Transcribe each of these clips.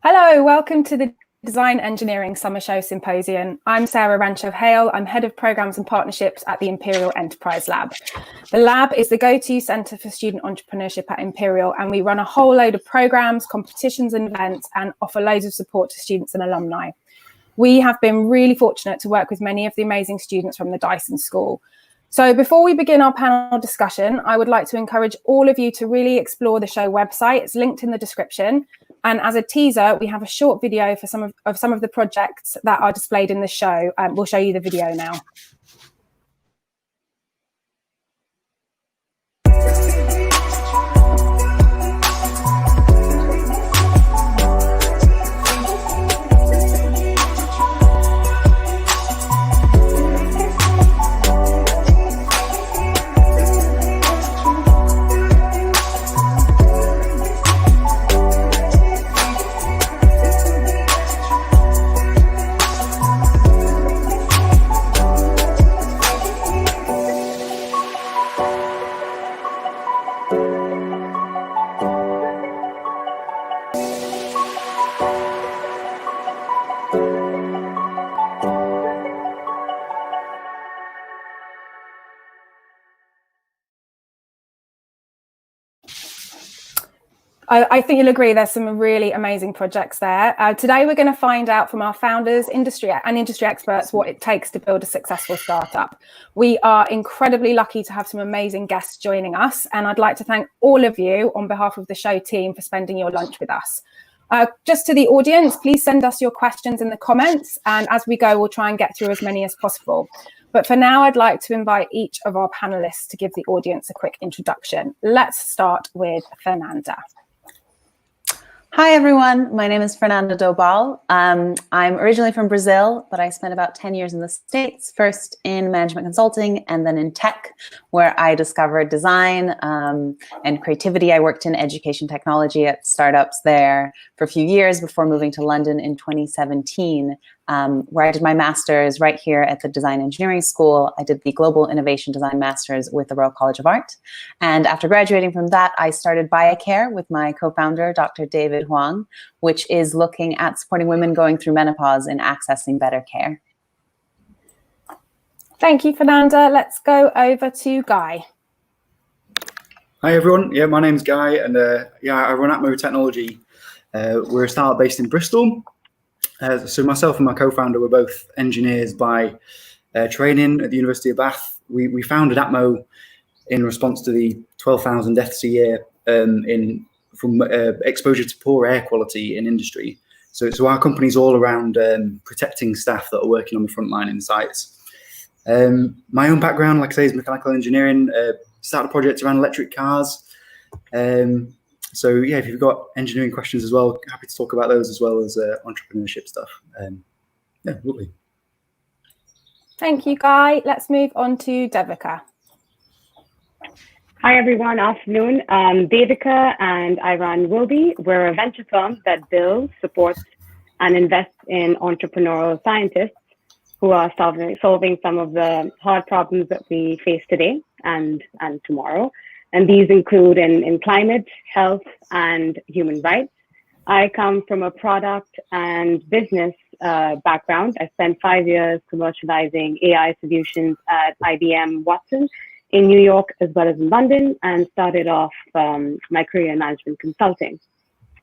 Hello, welcome to the Design Engineering Summer Show Symposium. I'm Sarah Ranchev-Hale. I'm Head of Programs and Partnerships at the Imperial Enterprise Lab. The lab is the go-to centre for student entrepreneurship at Imperial, and we run a whole load of programs, competitions and events, and offer loads of support to students and alumni. We have been really fortunate to work with many of the amazing students from the Dyson School. So before we begin our panel discussion, I would like to encourage all of you to really explore the show website. It's linked in the description. And as a teaser, we have a short video for some of the projects that are displayed in the show. We'll show you the video now. I think you'll agree there's some really amazing projects there. Today, we're going to find out from our founders, industry experts what it takes to build a successful startup. We are incredibly lucky to have some amazing guests joining us, and I'd like to thank all of you on behalf of the show team for spending your lunch with us. Just to the audience, please send us your questions in the comments, and as we go, we'll try and get through as many as possible. But for now, I'd like to invite each of our panelists to give the audience a quick introduction. Let's start with Fernanda. Hi, everyone. My name is Fernanda Dobal. I'm originally from Brazil, but I spent about 10 years in the States, first in management consulting and then in tech, where I discovered design and creativity. I worked in education technology at startups there for a few years before moving to London in 2017, where I did my master's right here at the Design Engineering School. I did the Global Innovation Design Master's with the Royal College of Art. And after graduating from that, I started BioCare with my co-founder, Dr. David Huang, which is looking at supporting women going through menopause and accessing better care. Thank you, Fernanda. Let's go over to Guy. Hi, everyone. Yeah, my name's Guy, and I run Atmo Technology. We're a startup based in Bristol. So myself and my co-founder were both engineers by training at the University of Bath. We founded Atmo in response to the 12,000 deaths a year from exposure to poor air quality in industry. So our company's all around protecting staff that are working on the front line in sites. My own background, like I say, is mechanical engineering. Started projects around electric cars. So yeah, if you've got engineering questions as well, happy to talk about those as well as entrepreneurship stuff. Yeah, lovely. Thank you, Guy. Let's move on to Devika. Hi, everyone. Afternoon. Devika and I run Wilby. We're a venture firm that builds, supports, and invests in entrepreneurial scientists who are solving some of the hard problems that we face today and tomorrow. And these include in climate, health, and human rights. I come from a product and business background. I spent 5 years commercializing AI solutions at IBM Watson in New York as well as in London, and started off my career in management consulting.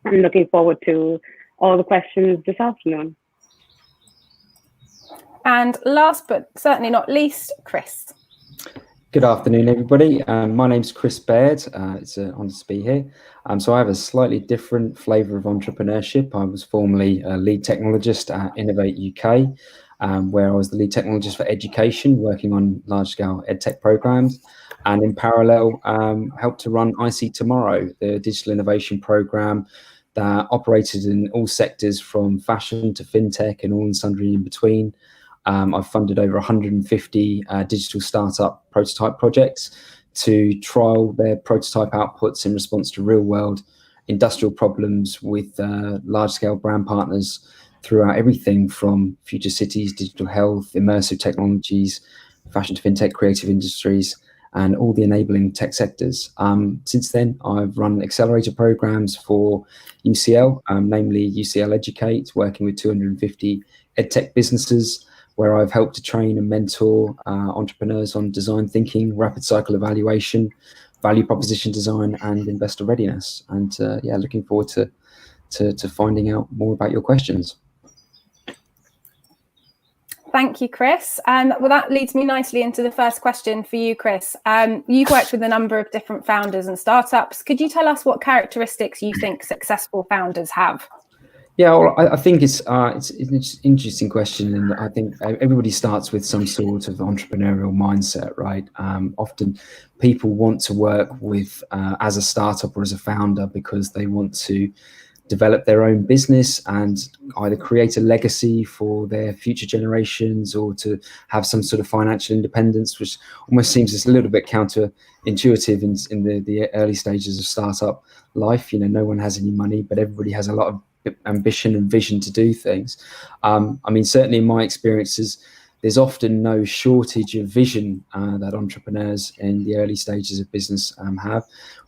I'm looking forward to all the questions this afternoon. And last but certainly not least, Chris. Good afternoon, everybody. My name's Chris Baird. It's an honour to be here. So I have a slightly different flavour of entrepreneurship. I was formerly a lead technologist at Innovate UK, where I was the lead technologist for education, working on large-scale edtech programs, and in parallel, helped to run IC Tomorrow, the digital innovation program that operated in all sectors from fashion to fintech and all and sundry in between. I've funded over 150 digital startup prototype projects to trial their prototype outputs in response to real-world industrial problems with large-scale brand partners throughout everything from future cities, digital health, immersive technologies, fashion to fintech, creative industries, and all the enabling tech sectors. Since then, I've run accelerator programs for UCL, namely UCL Educate, working with 250 edtech businesses, where I've helped to train and mentor entrepreneurs on design thinking, rapid cycle evaluation, value proposition design, and investor readiness. And yeah, looking forward to finding out more about your questions. Thank you, Chris. Well, that leads me nicely into the first question for you, Chris. You've worked with a number of different founders and startups. Could you tell us what characteristics you think successful founders have? Yeah, well, I think it's an interesting question, and I think everybody starts with some sort of entrepreneurial mindset, right? Often people want to work with as a startup or as a founder because they want to develop their own business and either create a legacy for their future generations or to have some sort of financial independence, which almost seems a little bit counterintuitive in the early stages of startup life. You know, no one has any money, but everybody has a lot of ambition and vision to do things. I mean, certainly in my experiences, there's often no shortage of vision that entrepreneurs in the early stages of business have,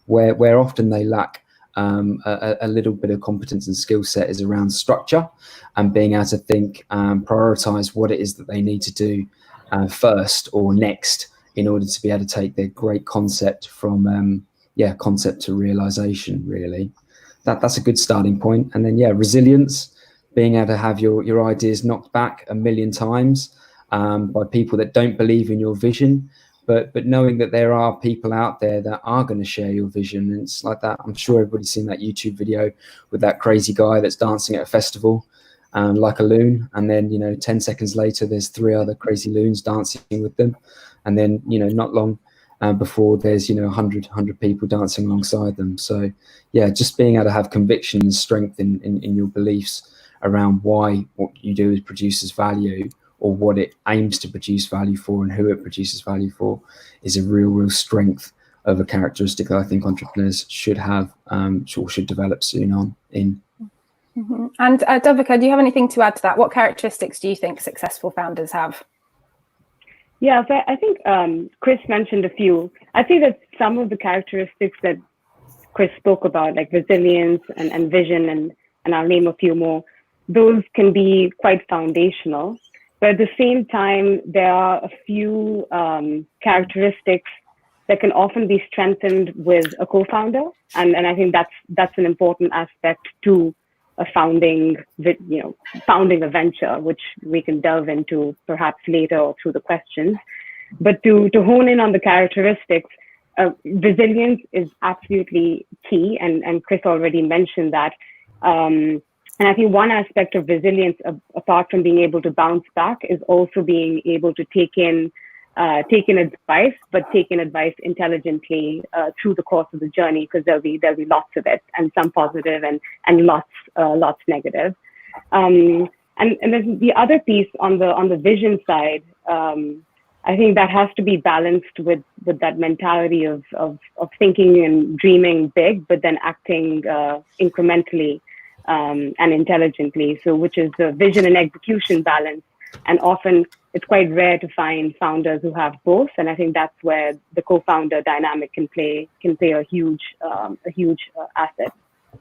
where often they lack a little bit of competence and skill set is around structure and being able to think, prioritize what it is that they need to do first or next in order to be able to take their great concept from concept to realization, really. That's a good starting point. And then, yeah, resilience, being able to have your ideas knocked back a million times by people that don't believe in your vision, but knowing that there are people out there that are going to share your vision. And it's like that. I'm sure everybody's seen that YouTube video with that crazy guy that's dancing at a festival like a loon. And then, 10 seconds later, there's 3 other crazy loons dancing with them. And then, not long before there's 100 people dancing alongside them. So yeah, just being able to have conviction and strength in your beliefs around why what you do is produces value, or what it aims to produce value for, and who it produces value for, is a real strength of a characteristic that I think entrepreneurs should have, or should develop soon on in. Mm-hmm. And Devika, do you have anything to add to that? What characteristics do you think successful founders have? Yeah, so I think Chris mentioned a few. I think that some of the characteristics that Chris spoke about, like resilience and vision, and I'll name a few more, those can be quite foundational. But at the same time, there are a few characteristics that can often be strengthened with a co-founder. And I think that's an important aspect to a founding a venture, which we can delve into perhaps later or through the questions. But to hone in on the characteristics, resilience is absolutely key, and Chris already mentioned that. And I think one aspect of resilience, apart from being able to bounce back, is also being able to take in advice, but take in advice intelligently through the course of the journey, because there'll be lots of it, and some positive and lots negative. And then the other piece on the vision side, I think that has to be balanced with that mentality of thinking and dreaming big, but then acting incrementally and intelligently. So, which is the vision and execution balance. And often it's quite rare to find founders who have both. And I think that's where the co-founder dynamic can play a huge asset.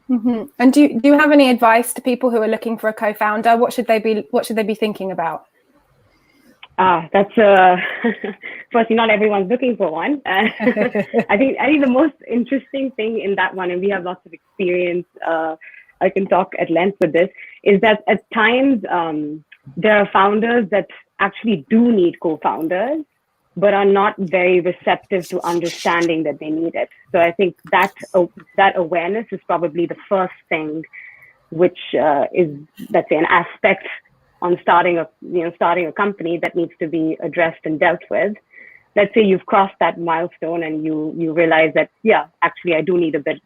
Mm-hmm. And do you have any advice to people who are looking for a co-founder? What should they be thinking about? That's firstly, not everyone's looking for one. I think the most interesting thing in that one, and we have lots of experience, I can talk at length with this, is that at times there are founders that actually do need co-founders, but are not very receptive to understanding that they need it. So I think that awareness is probably the first thing, which is, let's say, an aspect on starting a company that needs to be addressed and dealt with. Let's say you've crossed that milestone and you realize that, yeah, actually I do need a bit,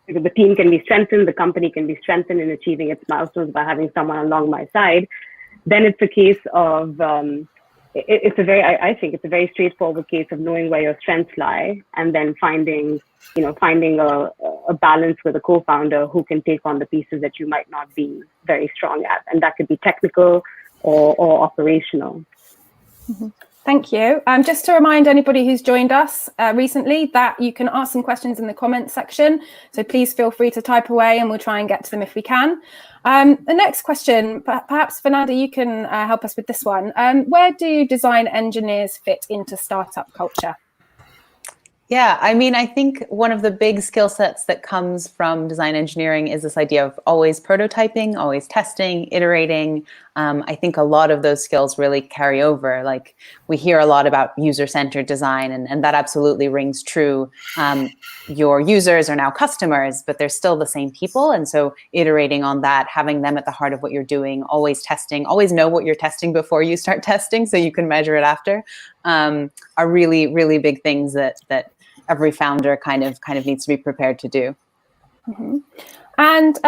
the team can be strengthened, the company can be strengthened in achieving its milestones by having someone along my side. Then it's a case of I think it's a very straightforward case of knowing where your strengths lie, and then finding a balance with a co-founder who can take on the pieces that you might not be very strong at, and that could be technical or operational. Mm-hmm. Thank you. Just to remind anybody who's joined us recently that you can ask some questions in the comments section. So please feel free to type away and we'll try and get to them if we can. The next question, perhaps Fernanda, you can help us with this one. Where do design engineers fit into startup culture? Yeah, I mean, I think one of the big skill sets that comes from design engineering is this idea of always prototyping, always testing, iterating. I think a lot of those skills really carry over. Like, we hear a lot about user-centered design, and that absolutely rings true. Your users are now customers, but they're still the same people. And so iterating on that, having them at the heart of what you're doing, always testing, always know what you're testing before you start testing so you can measure it after, are really, really big things that every founder kind of needs to be prepared to do. Mm-hmm. And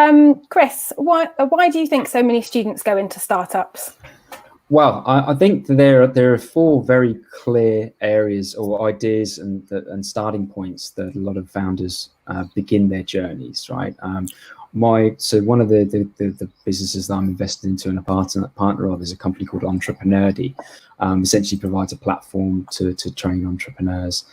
Chris, why do you think so many students go into startups? Well, I think there are four very clear areas or ideas and starting points that a lot of founders begin their journeys, right? So one of the businesses that I'm invested into and a partner of is a company called Entrepreneurship. Essentially provides a platform to train entrepreneurs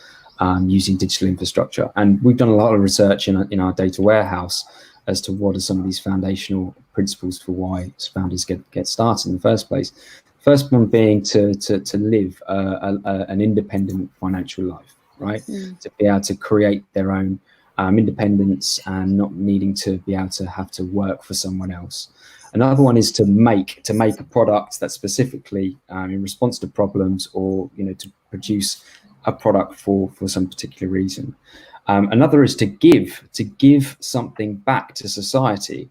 using digital infrastructure. And we've done a lot of research in our data warehouse as to what are some of these foundational principles for why founders get started in the first place. First one being to live an independent financial life, right? To be able to create their own independence and not needing to be able to have to work for someone else. Another one is to make a product that specifically in response to problems, or to produce a product for some particular reason. Another is to give something back to society,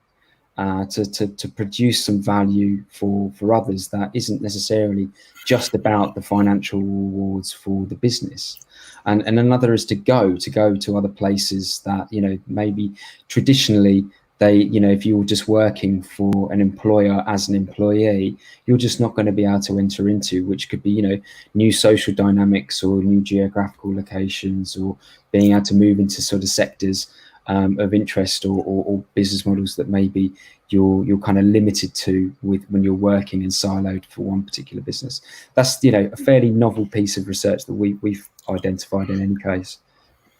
to produce some value for others that isn't necessarily just about the financial rewards for the business. And another is to go to other places that maybe traditionally if you were just working for an employer as an employee, you're just not going to be able to enter into, which could be, new social dynamics or new geographical locations, or being able to move into sort of sectors of interest or business models that maybe you're kind of limited to when you're working and siloed for one particular business. That's, a fairly novel piece of research that we've identified in any case.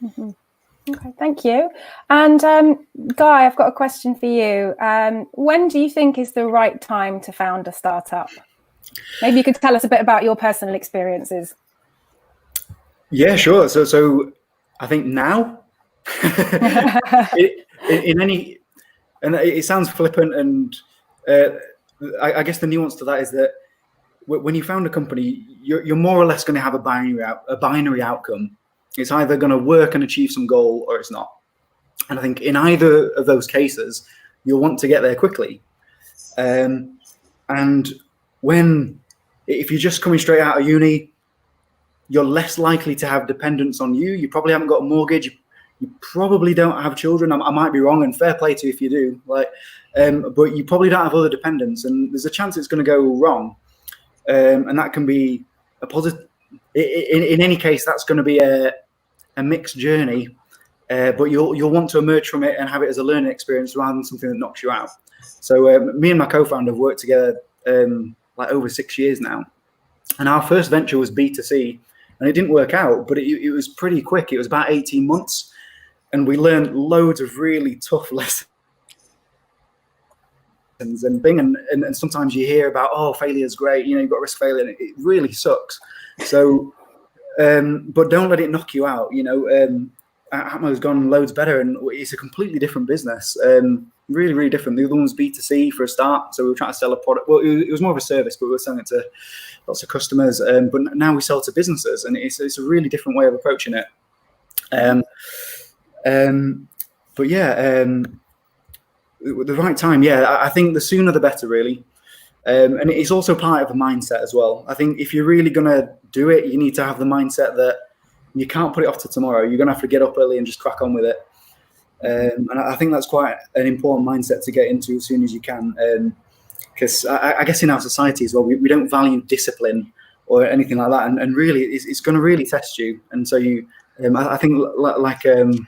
Mm-hmm. Okay, thank you. And Guy, I've got a question for you. When do you think is the right time to found a startup? Maybe you could tell us a bit about your personal experiences. Yeah, sure. So I think now, and it sounds flippant, and I guess the nuance to that is that when you found a company, you're more or less going to have a binary outcome. It's either going to work and achieve some goal, or it's not. And I think in either of those cases, you'll want to get there quickly. And if you're just coming straight out of uni, you're less likely to have dependence on you. You probably haven't got a mortgage. You probably don't have children. I might be wrong, and fair play to you if you do. But you probably don't have other dependents, and there's a chance it's going to go wrong. And that can be a positive. In any case, that's going to be a mixed journey, but you'll want to emerge from it and have it as a learning experience rather than something that knocks you out. So me and my co-founder have worked together over 6 years now, and our first venture was B2C, and it didn't work out, but it was pretty quick. It was about 18 months, and we learned loads of really tough lessons. And sometimes you hear about, failure is great, you've got risk failure, and it really sucks. So, but don't let it knock you out. Atmo's gone loads better, and it's a completely different business. Really, really different. The other one was B2C for a start, so we were trying to sell a product. Well, it was more of a service, but we were selling it to lots of customers. But now we sell to businesses, and it's a really different way of approaching it. But yeah. The right time, I think the sooner the better, really. And it's also part of a mindset as well. I think if you're really going to do it, you need to have the mindset that you can't put it off to tomorrow. You're going to have to get up early and just crack on with it. And I think that's quite an important mindset to get into as soon as you can. Because I guess in our society as well, we don't value discipline or anything like that. And really, it's going to really test you. And so I think like the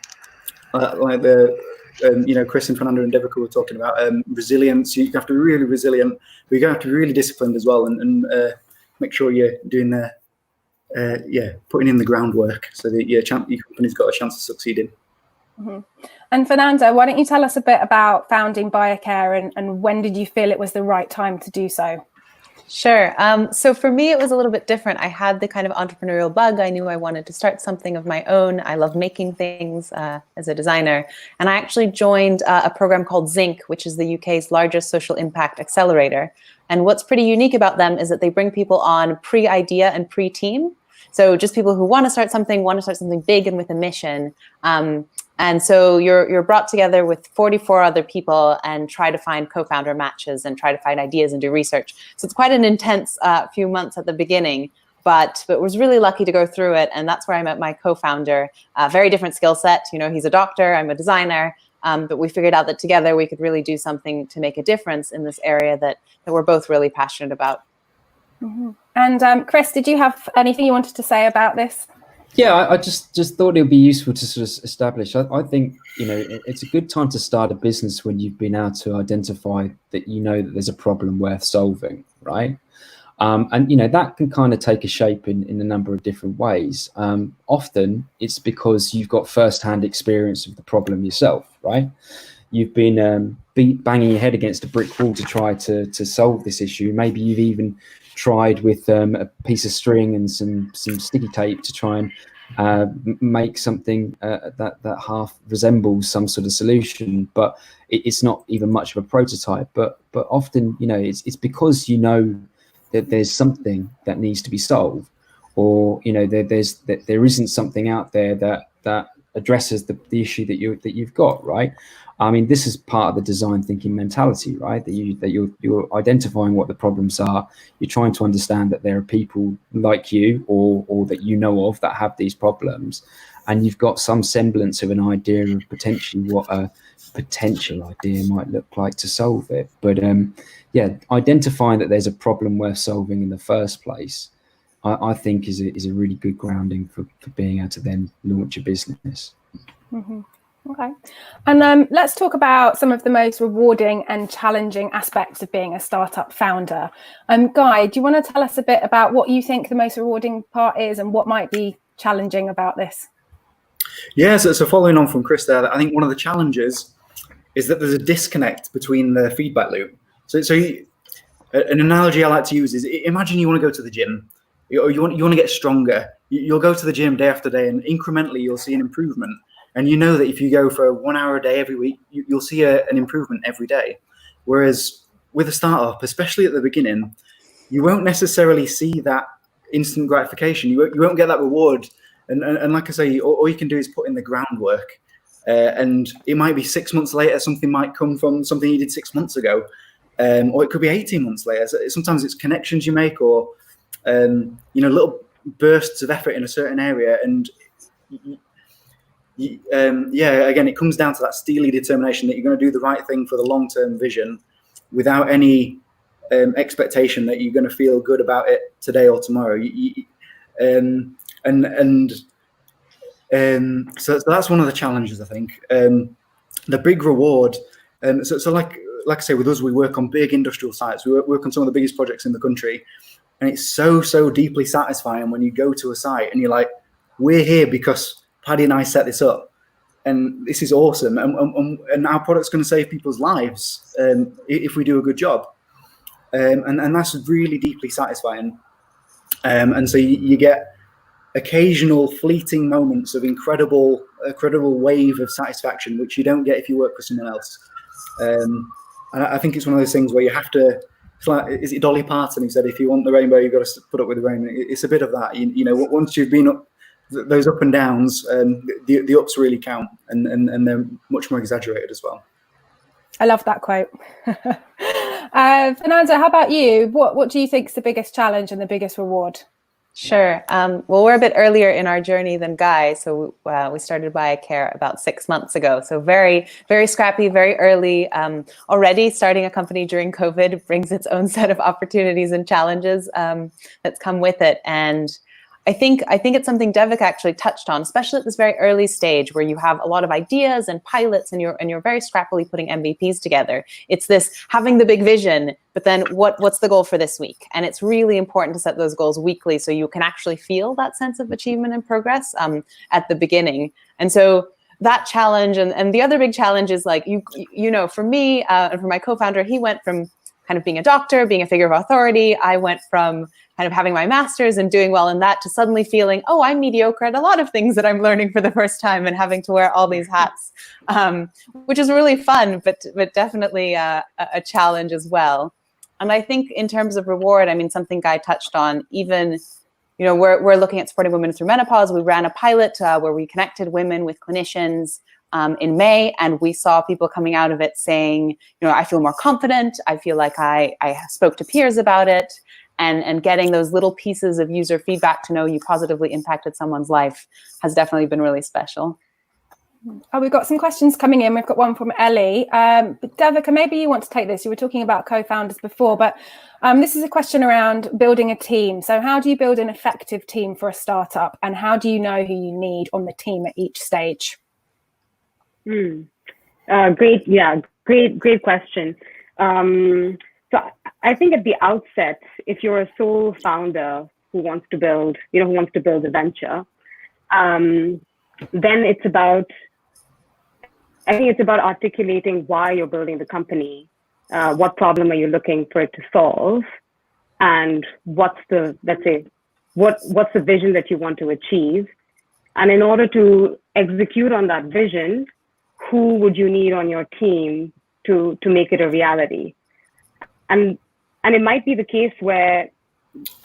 Chris and Fernando and Devika were talking about resilience. You have to be really resilient, but you have to be really disciplined as well, and make sure you're doing putting in the groundwork so that your company's got a chance of succeeding. Mm-hmm. And Fernando, why don't you tell us a bit about founding BioCare and when did you feel it was the right time to do so? Sure. So for me, it was a little bit different. I had the kind of entrepreneurial bug. I knew I wanted to start something of my own. I love making things as a designer. And I actually joined a program called Zinc, which is the UK's largest social impact accelerator. And what's pretty unique about them is that they bring people on pre-idea and pre-team. So just people who want to start something big and with a mission. And so you're brought together with 44 other people and try to find co-founder matches and try to find ideas and do research. So it's quite an intense few months at the beginning, but was really lucky to go through it. And that's where I met my co-founder. Very different skill set. He's a doctor, I'm a designer, but we figured out that together we could really do something to make a difference in this area that we're both really passionate about. Mm-hmm. And Chris, did you have anything you wanted to say about this? Yeah, I just thought it would be useful to sort of establish. I think, it's a good time to start a business when you've been able to identify that that there's a problem worth solving, right? And that can kind of take a shape in a number of different ways. Often it's because you've got first-hand experience of the problem yourself, right? You've been banging your head against a brick wall to try to solve this issue. Maybe you've even tried with a piece of string and some sticky tape to try and make something that half resembles some sort of solution, but it's not even much of a prototype. But often, it's because that there's something that needs to be solved, or there isn't something out there that addresses the issue that you've got, right? I mean, this is part of the design thinking mentality, right? That you're identifying what the problems are. You're trying to understand that there are people like you or that you know of that have these problems, and you've got some semblance of an idea of potentially what a potential idea might look like to solve it. But identifying that there's a problem worth solving in the first place, I think is a really good grounding for being able to then launch a business. Mm-hmm. Okay. And let's talk about some of the most rewarding and challenging aspects of being a startup founder. Guy, do you want to tell us a bit about what you think the most rewarding part is and what might be challenging about this? Yeah, so following on from Chris there, I think one of the challenges is that there's a disconnect between the feedback loop. So an analogy I like to use is, imagine you want to go to the gym, or you want to get stronger. You'll go to the gym day after day, and incrementally you'll see an improvement. And you know that if you go for 1 hour a day every week, you'll see an improvement every day. Whereas with a startup, especially at the beginning, you won't necessarily see that instant gratification. You won't get that reward. And like I say, all you can do is put in the groundwork. And it might be 6 months later, something might come from something you did 6 months ago. Or it could be 18 months later. So sometimes it's connections you make, or little bursts of effort in a certain area. And again, it comes down to that steely determination that you're going to do the right thing for the long-term vision without any expectation that you're going to feel good about it today or tomorrow. So that's one of the challenges, I think. The big reward. So like I say, with us, we work on big industrial sites. We work on some of the biggest projects in the country, and it's so deeply satisfying when you go to a site and you're like, we're here because Paddy and I set this up, and this is awesome, and our product's going to save people's lives if we do a good job, and that's really deeply satisfying. And so you get occasional fleeting moments of incredible wave of satisfaction, which you don't get if you work for someone else. And I think it's one of those things where you have to. It's like, is it Dolly Parton who said, "If you want the rainbow, you've got to put up with the rain"? It's a bit of that. Once you've been up those up and downs, the ups really count, and they're much more exaggerated as well. I love that quote. Fernando, how about you? What do you think is the biggest challenge and the biggest reward? Sure. Well, we're a bit earlier in our journey than Guy. So we started BioCare about 6 months ago. So very, very scrappy, very early. Already starting a company during COVID brings its own set of opportunities and challenges that's come with it. And I think it's something Devika actually touched on, especially at this very early stage where you have a lot of ideas and pilots and you're very scrappily putting MVPs together. It's this having the big vision, but then what's the goal for this week? And it's really important to set those goals weekly so you can actually feel that sense of achievement and progress at the beginning. And so that challenge and the other big challenge is like, you know, for me and for my co-founder, he went from kind of being a doctor, being a figure of authority. I went from kind of having my master's and doing well in that to suddenly feeling, oh, I'm mediocre at a lot of things that I'm learning for the first time and having to wear all these hats, which is really fun, but definitely a challenge as well. And I think in terms of reward, I mean, something Guy touched on, even, you know, we're looking at supporting women through menopause. We ran a pilot where we connected women with clinicians in May, and we saw people coming out of it saying, you know, I feel more confident. I feel like I spoke to peers about it, and getting those little pieces of user feedback to know you positively impacted someone's life has definitely been really special. Oh, we've got some questions coming in. We've got one from Ellie. But Devika, maybe you want to take this. You were talking about co-founders before, but this is a question around building a team. So how do you build an effective team for a startup, and how do you know who you need on the team at each stage? Great question. So I think at the outset, if you're a sole founder who wants to build, a venture, then it's about articulating why you're building the company, what problem are you looking for it to solve, and what's the vision that you want to achieve. And in order to execute on that vision, who would you need on your team to make it a reality? And it might be the case where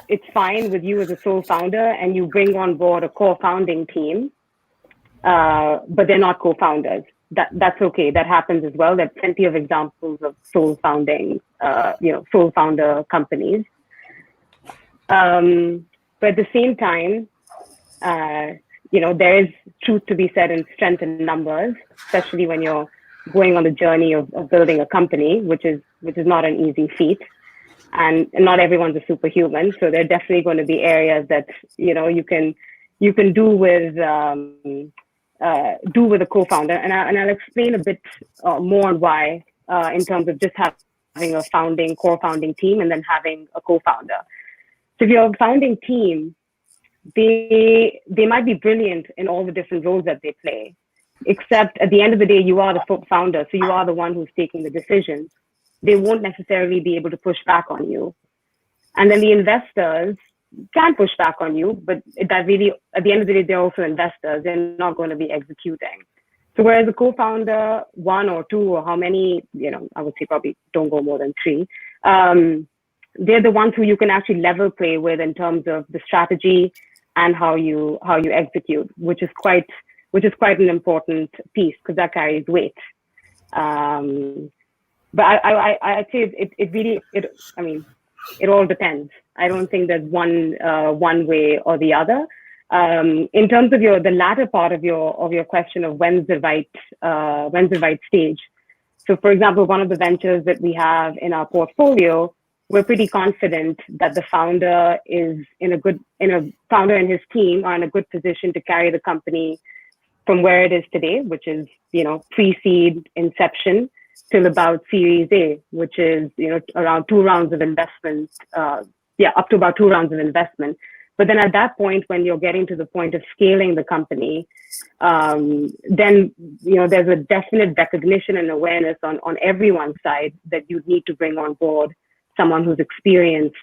it's fine with you as a sole founder and you bring on board a co-founding team, but they're not co-founders. That's okay. That happens as well. There are plenty of examples of sole founder companies. But at the same time, there is truth to be said in strength in numbers, especially when you're going on the journey of building a company, which is not an easy feat. And not everyone's a superhuman. So there are definitely going to be areas that, you can do with a co-founder. And I'll explain a bit more on why, in terms of just having a core founding team and then having a co-founder. So if you're a founding team, they might be brilliant in all the different roles that they play, except at the end of the day, you are the founder. So you are the one who's taking the decisions. They won't necessarily be able to push back on you. And then the investors can push back on you, but that really, at the end of the day, they're also investors. They're not going to be executing. So whereas a co-founder, one or two, or how many, I would say probably don't go more than three, they're the ones who you can actually level play with in terms of the strategy and how you execute, which is quite an important piece because that carries weight. But I'd say it all depends. I don't think there's one way or the other. In terms of the latter part of your question of when's the right stage. So for example, one of the ventures that we have in our portfolio, we're pretty confident that the founder founder and his team are in a good position to carry the company from where it is today, which is, pre-seed inception, till about Series A, which is, around 2 rounds of investment, up to about 2 rounds of investment. But then at that point, when you're getting to the point of scaling the company, then, there's a definite recognition and awareness on everyone's side that you need to bring on board someone who's experienced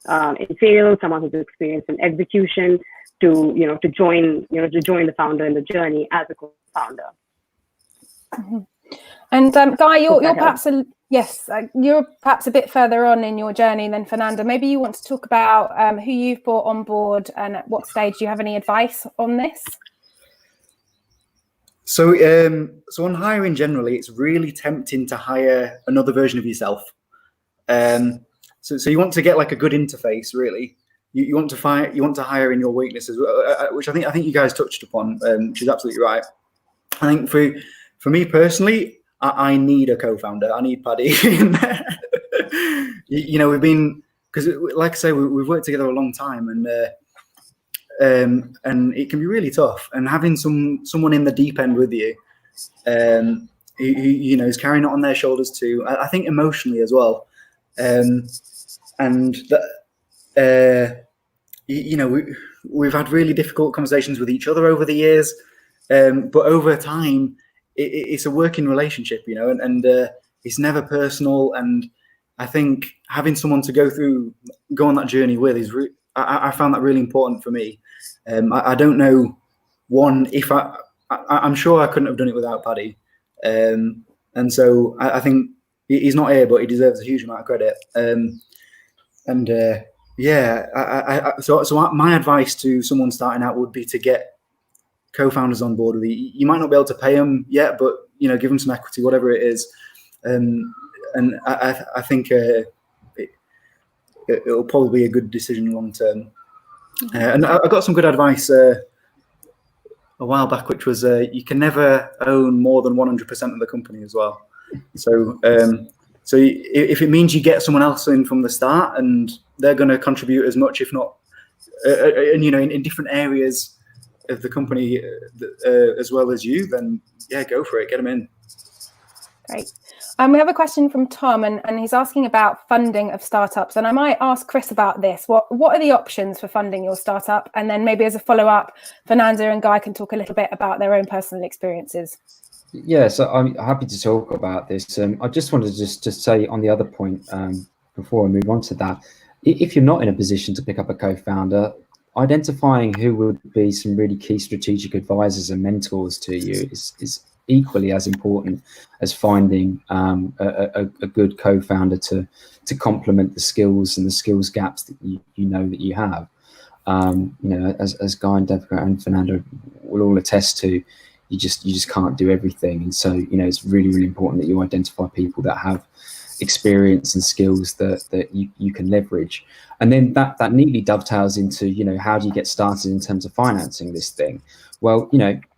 in sales, someone who's experienced in execution, to join the founder in the journey as a co-founder. Mm-hmm. And Guy, you're perhaps a bit further on in your journey than Fernanda. Maybe you want to talk about who you've brought on board and at what stage. Do you have any advice on this? So on hiring generally, it's really tempting to hire another version of yourself. So you want to get like a good interface, really. you want to hire in your weaknesses, which I think you guys touched upon, which is absolutely right. I think for me personally, I need a co-founder. I need Paddy. We've been, because like I say, we've worked together a long time, and it can be really tough. And having someone in the deep end with you, who is carrying it on their shoulders too. I think emotionally as well, and that we've had really difficult conversations with each other over the years, but over time, it's a working relationship, and it's never personal. And I think having someone to go on that journey with is I found that really important for me. I don't know, if I'm sure I couldn't have done it without Paddy, and so I think he's not here, but he deserves a huge amount of credit. So my advice to someone starting out would be to get co-founders on board with you. You might not be able to pay them yet, but give them some equity, whatever it is. And I think it'll probably be a good decision long term. And I got some good advice a while back, which was you can never own more than 100% of the company as well. So if it means you get someone else in from the start and they're going to contribute as much, if not, in different areas of the company as well as you, then yeah, go for it, get them in. Great. We have a question from Tom, and he's asking about funding of startups. And I might ask Chris about this. What are the options for funding your startup? And then maybe as a follow-up, Fernando and Guy can talk a little bit about their own personal experiences. Yeah, so I'm happy to talk about this. I just wanted to just say on the other point, before I move on to that, if you're not in a position to pick up a co-founder, identifying who would be some really key strategic advisors and mentors to you is equally as important as finding a good co-founder to complement the skills and the skills gaps that that you have. As Guy and Devika and Fernando will all attest to, you just can't do everything, and so it's really, really important that you identify people that have experience and skills that you can leverage. And then that neatly dovetails into how do you get started in terms of financing this thing. Well,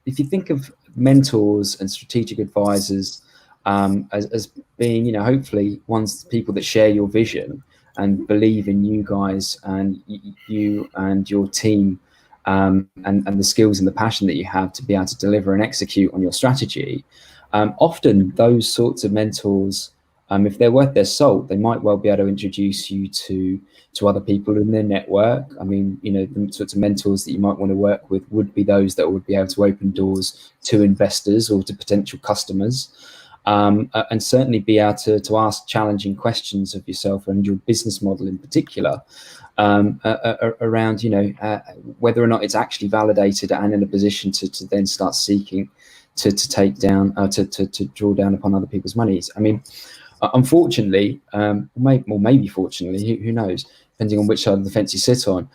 if you think of mentors and strategic advisors as being hopefully people that share your vision and believe in you guys and you and your team, and the skills and the passion that you have to be able to deliver and execute on your strategy, often those sorts of mentors, if they're worth their salt, they might well be able to introduce you to other people in their network. I mean, the sorts of mentors that you might want to work with would be those that would be able to open doors to investors or to potential customers, and certainly be able to ask challenging questions of yourself and your business model in particular, around whether or not it's actually validated and in a position to then start seeking to take down to draw down upon other people's monies. I mean, unfortunately, maybe fortunately, who knows, depending on which side of the fence you sit on,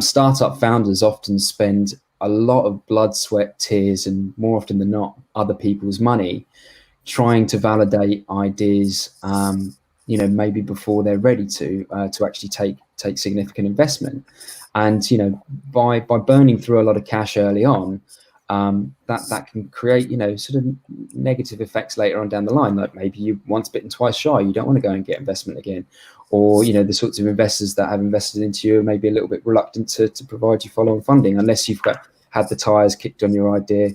startup founders often spend a lot of blood, sweat, tears, and more often than not, other people's money trying to validate ideas, maybe before they're ready to actually take significant investment. And by burning through a lot of cash early on, that can create sort of negative effects later on down the line. Like maybe you once bitten twice shy, you don't want to go and get investment again, or the sorts of investors that have invested into you are maybe a little bit reluctant to provide you follow-on funding unless you've had the tires kicked on your idea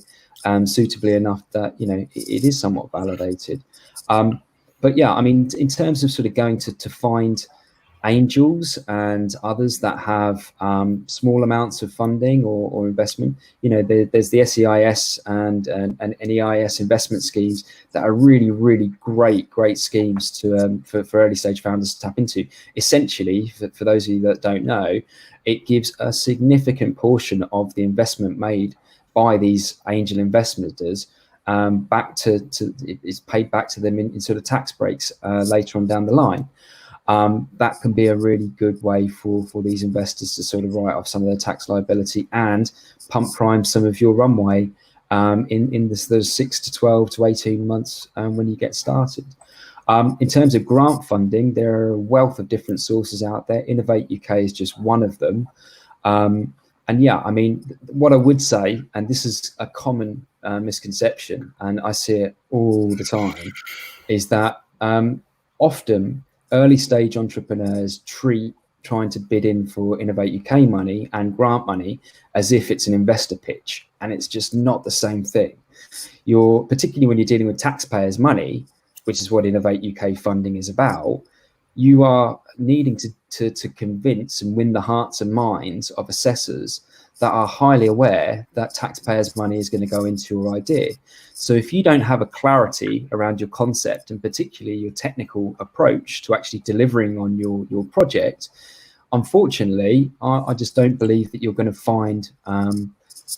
suitably enough that it is somewhat validated. But yeah, I mean, in terms of sort of going to find angels and others that have small amounts of funding or investment, there's the SEIS and NEIS investment schemes that are really, really great schemes to for early stage founders to tap into. Essentially, for those of you that don't know, it gives a significant portion of the investment made by these angel investors back to it's paid back to them in sort of tax breaks later on down the line. That can be a really good way for these investors to sort of write off some of their tax liability and pump prime some of your runway in those 6 to 12 to 18 months when you get started. In terms of grant funding, there are a wealth of different sources out there. Innovate UK is just one of them. And yeah, I mean, what I would say, and this is a common misconception, and I see it all the time, is that often early stage entrepreneurs treat trying to bid in for Innovate UK money and grant money as if it's an investor pitch, and it's just not the same thing. Particularly when you're dealing with taxpayers' money, which is what Innovate UK funding is about, you are needing to convince and win the hearts and minds of assessors that are highly aware that taxpayers' money is going to go into your idea. So if you don't have a clarity around your concept, and particularly your technical approach to actually delivering on your project, unfortunately, I just don't believe that you're going to find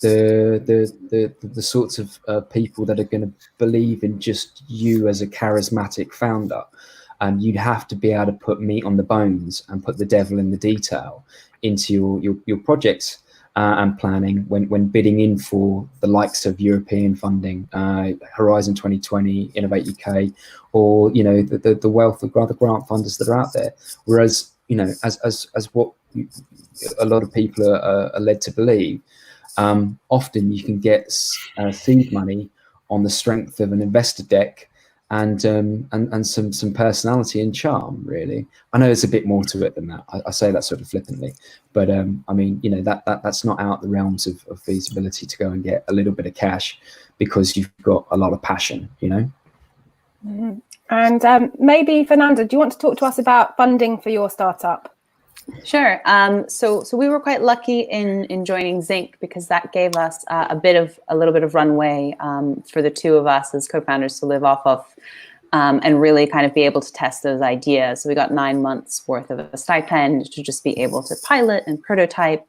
the sorts of people that are going to believe in just you as a charismatic founder. You'd have to be able to put meat on the bones and put the devil in the detail into your projects and planning when bidding in for the likes of European funding, Horizon 2020, Innovate UK, or the wealth of other grant funders that are out there. Whereas as what a lot of people are led to believe, often you can get seed money on the strength of an investor deck and some personality and charm, really. I know there's a bit more to it than that. I say that sort of flippantly, but I mean, that's not out the realms of feasibility to go and get a little bit of cash because you've got a lot of passion, Mm-hmm. And maybe Fernanda, do you want to talk to us about funding for your startup? Sure. So we were quite lucky in joining Zinc because that gave us a little bit of runway for the two of us as co-founders to live off of, and really kind of be able to test those ideas. So we got 9 months worth of a stipend to just be able to pilot and prototype.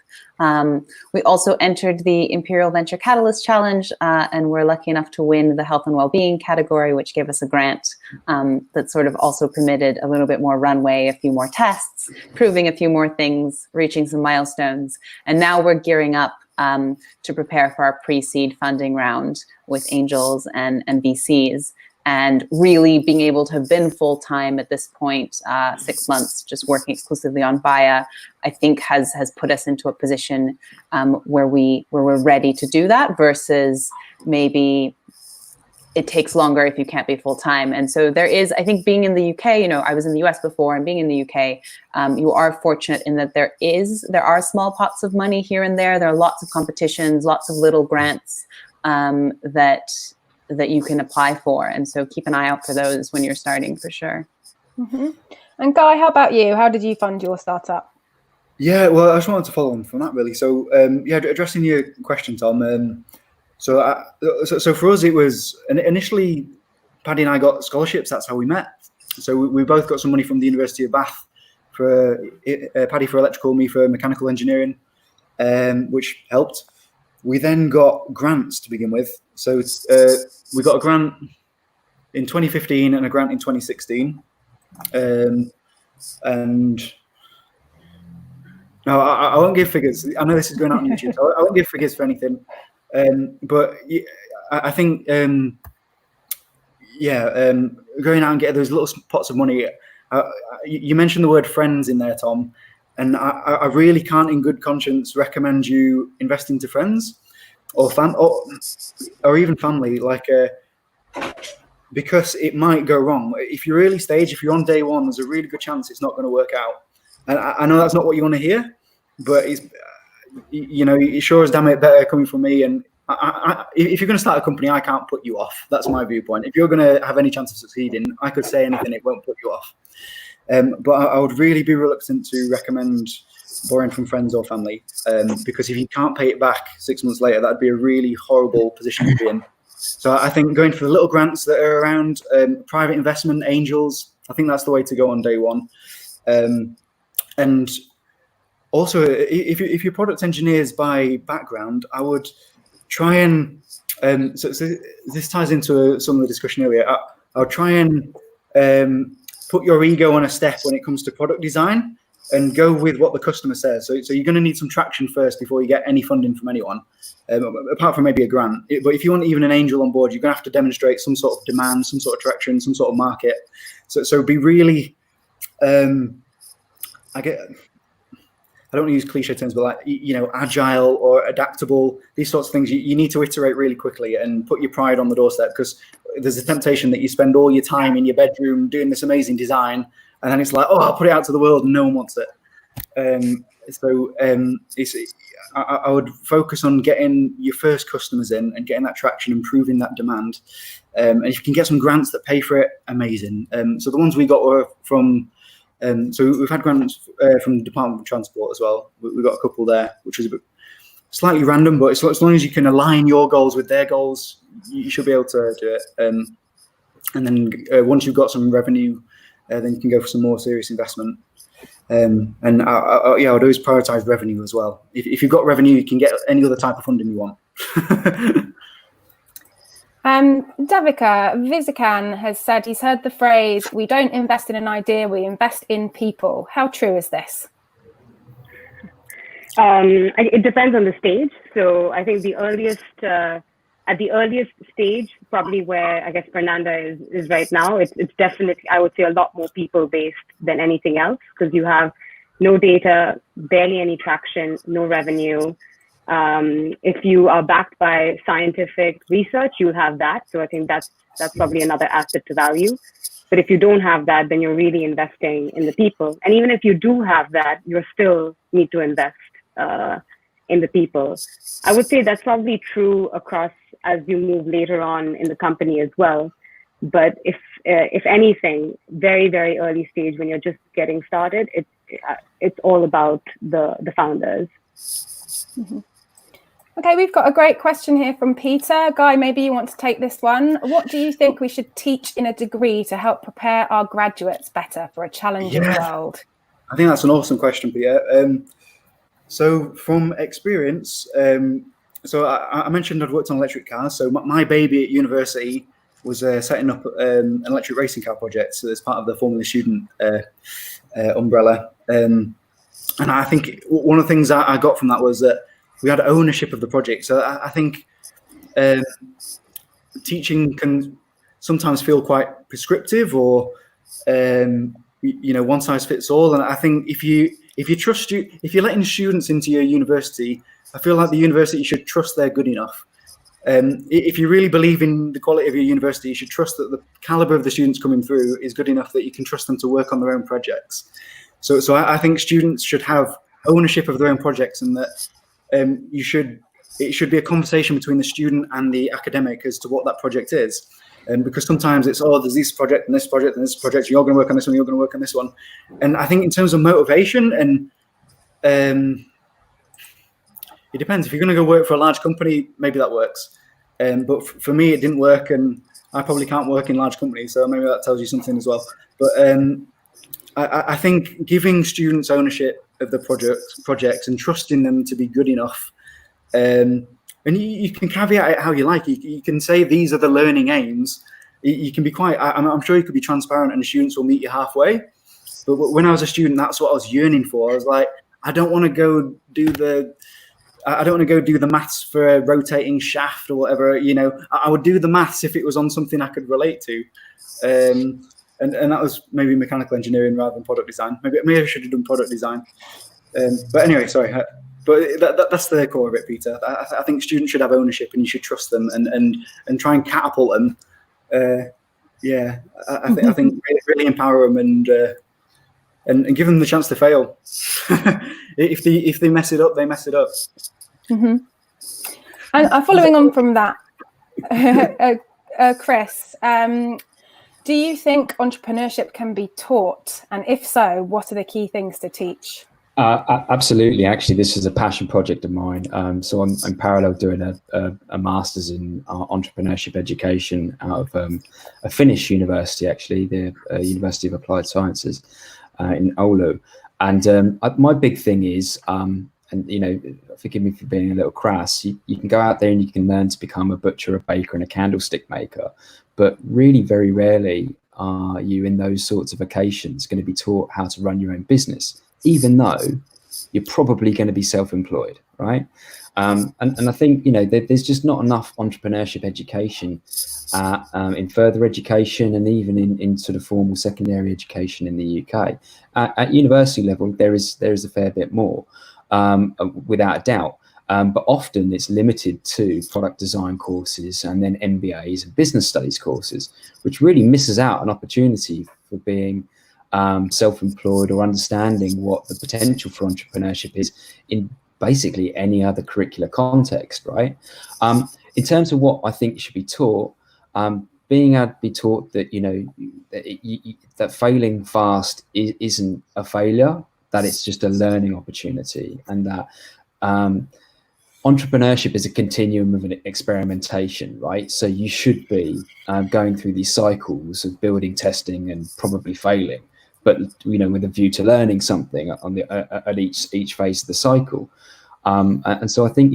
We also entered the Imperial Venture Catalyst Challenge, and we're lucky enough to win the health and well-being category, which gave us a grant that sort of also permitted a little bit more runway, a few more tests, proving a few more things, reaching some milestones. And now we're gearing up to prepare for our pre-seed funding round with angels and VCs. And really being able to have been full-time at this point, 6 months, just working exclusively on Via, I think has put us into a position where we're ready to do that versus maybe it takes longer if you can't be full-time. And so there is, I think being in the UK, I was in the US before, and being in the UK, you are fortunate in that there are small pots of money here and there. There are lots of competitions, lots of little grants that you can apply for. And so keep an eye out for those when you're starting, for sure. Mm-hmm. And Guy, how about you? How did you fund your startup? Yeah, well, I just wanted to follow on from that, really. So, addressing your question, Tom. So for us, it was initially Paddy and I got scholarships. That's how we met. So we both got some money from the University of Bath for Paddy for electrical, me for mechanical engineering, which helped. We then got grants to begin with. So we got a grant in 2015 and a grant in 2016. And no, I won't give figures. I know this is going out on YouTube, so I won't give figures for anything. But I think, going out and getting those little pots of money. You mentioned the word friends in there, Tom. And I really can't, in good conscience, recommend you investing to friends or even family, because it might go wrong. If you're early stage, if you're on day one, there's a really good chance it's not going to work out. And I know that's not what you want to hear, but it sure as damn it better coming from me. And if you're going to start a company, I can't put you off. That's my viewpoint. If you're going to have any chance of succeeding, I could say anything, it won't put you off. But I would really be reluctant to recommend borrowing from friends or family, because if you can't pay it back 6 months later, that'd be a really horrible position to be in. So I think going for the little grants that are around, private investment, angels, I think that's the way to go on day one. And also, if you're product engineers by background, I would try and, so this ties into some of the discussion earlier, I would try and put your ego on a step when it comes to product design, and go with what the customer says. So you're going to need some traction first before you get any funding from anyone, apart from maybe a grant. But if you want even an angel on board, you're going to have to demonstrate some sort of demand, some sort of traction, some sort of market. So be really, I don't want to use cliche terms, but like, you know, agile or adaptable, these sorts of things. You need to iterate really quickly and put your pride on the doorstep, because there's a temptation that you spend all your time in your bedroom doing this amazing design, and then it's like, oh, I'll put it out to the world and no one wants it. I would focus on getting your first customers in and getting that traction, improving that demand. And if you can get some grants that pay for it, amazing. So the ones we got were from, so we've had grants from the Department of Transport as well. We've got a couple there, which is a bit slightly random, but as long as you can align your goals with their goals, you should be able to do it. And then once you've got some revenue, then you can go for some more serious investment. I would always prioritize revenue as well. If you've got revenue, you can get any other type of funding you want. Davika Vizikan has said he's heard the phrase, "We don't invest in an idea, we invest in people." How true is this? It depends on the stage. So I think at the earliest stage, probably where I guess Fernanda is right now, it's definitely, I would say, a lot more people-based than anything else, because you have no data, barely any traction, no revenue. If you are backed by scientific research, you'll have that. So I think that's probably another asset to value. But if you don't have that, then you're really investing in the people. And even if you do have that, you still need to invest in the people. I would say that's probably true across as you move later on in the company as well. But if anything, very, very early stage, when you're just getting started, it's all about the founders. Mm-hmm. Okay, we've got a great question here from Peter. Guy, maybe you want to take this one. What do you think we should teach in a degree to help prepare our graduates better for a challenging world? I think that's an awesome question, Peter. So from experience, so I mentioned I'd worked on electric cars. So my baby at university was setting up an electric racing car project, so as part of the Formula Student umbrella. And I think one of the things I got from that was that we had ownership of the project. So I think teaching can sometimes feel quite prescriptive, or one size fits all. And I think if you're letting students into your university, I feel like the university should trust they're good enough. If you really believe in the quality of your university, you should trust that the caliber of the students coming through is good enough that you can trust them to work on their own projects. So I think students should have ownership of their own projects, and that it should be a conversation between the student and the academic as to what that project is. Because sometimes it's, there's this project and this project and this project, you're going to work on this one, you're going to work on this one. And I think in terms of motivation, and it depends. If you're going to go work for a large company, maybe that works. But for me, it didn't work, and I probably can't work in large companies, so maybe that tells you something as well. But I think giving students ownership of the projects and trusting them to be good enough, and you can caveat it how you like. You can say these are the learning aims. You can be quite, I'm sure you could be transparent and the students will meet you halfway. But when I was a student, that's what I was yearning for. I was like, I don't want to go do the maths for a rotating shaft or whatever. I would do the maths if it was on something I could relate to. And that was maybe mechanical engineering rather than product design. Maybe I should have done product design. But anyway, sorry. But that's the core of it, Peter. I think students should have ownership, and you should trust them and try and catapult them. I think really empower them and give them the chance to fail. If they mess it up, they mess it up. Mm-hmm. And following on from that, Chris, do you think entrepreneurship can be taught? And if so, what are the key things to teach? Absolutely. Actually, this is a passion project of mine. So I'm in parallel doing a master's in entrepreneurship education out of a Finnish university, actually, the University of Applied Sciences in Oulu. And my big thing is, and forgive me for being a little crass, you can go out there and you can learn to become a butcher, a baker, and a candlestick maker. But really, very rarely are you in those sorts of occasions going to be taught how to run your own business. even though you're probably going to be self-employed, right? And I think, there's just not enough entrepreneurship education in further education, and even in sort of formal secondary education in the UK. At university level, there is a fair bit more, without a doubt. But often it's limited to product design courses and then MBAs and business studies courses, which really misses out an opportunity for being self-employed or understanding what the potential for entrepreneurship is in basically any other curricular context, right? In terms of what I think should be taught, being able to be taught that, that failing fast isn't a failure, that it's just a learning opportunity, and that entrepreneurship is a continuum of an experimentation, right? So you should be going through these cycles of building, testing, and probably failing, but with a view to learning something on at each phase of the cycle. And so I think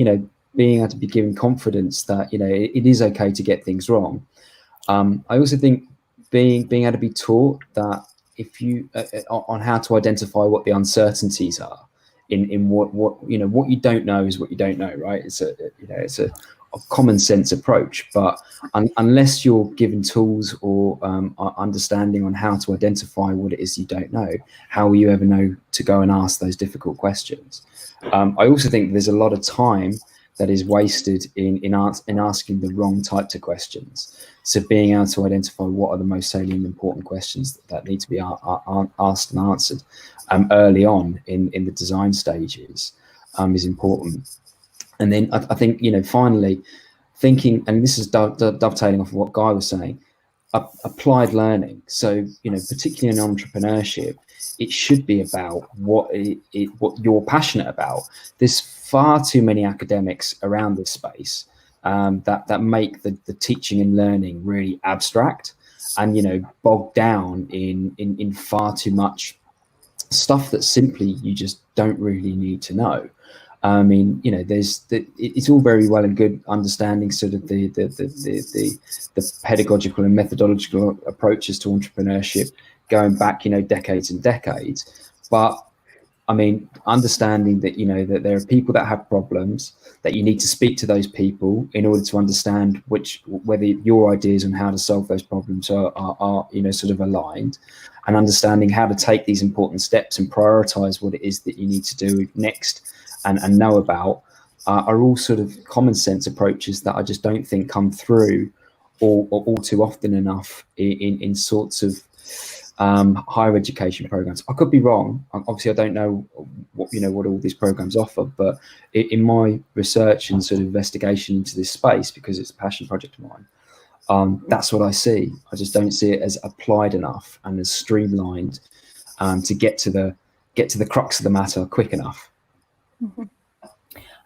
being able to be given confidence that it is okay to get things wrong. I also think being able to be taught that if you on how to identify what the uncertainties are in what you don't know is what you don't know, right? It's a common sense approach, but unless you're given tools or understanding on how to identify what it is you don't know, how will you ever know to go and ask those difficult questions? I also think there's a lot of time that is wasted in asking the wrong types of questions. So being able to identify what are the most salient important questions that need to be asked and answered early on in the design stages is important. And then I think, finally, thinking, and this is dovetailing off of what Guy was saying, applied learning. So, particularly in entrepreneurship, it should be about what you're passionate about. There's far too many academics around this space that make the teaching and learning really abstract and, bogged down in far too much stuff that simply you just don't really need to know. I mean, it's all very well and good understanding sort of the pedagogical and methodological approaches to entrepreneurship going back, decades and decades. But I mean, understanding that, that there are people that have problems, that you need to speak to those people in order to understand whether your ideas on how to solve those problems are sort of aligned, and understanding how to take these important steps and prioritize what it is that you need to do next and know about are all sort of common sense approaches that I just don't think come through or all too often enough in sorts of higher education programs. I could be wrong. Obviously, I don't know what all these programs offer, but in my research and sort of investigation into this space, because it's a passion project of mine, that's what I see. I just don't see it as applied enough and as streamlined to get to the crux of the matter quick enough. Mm-hmm.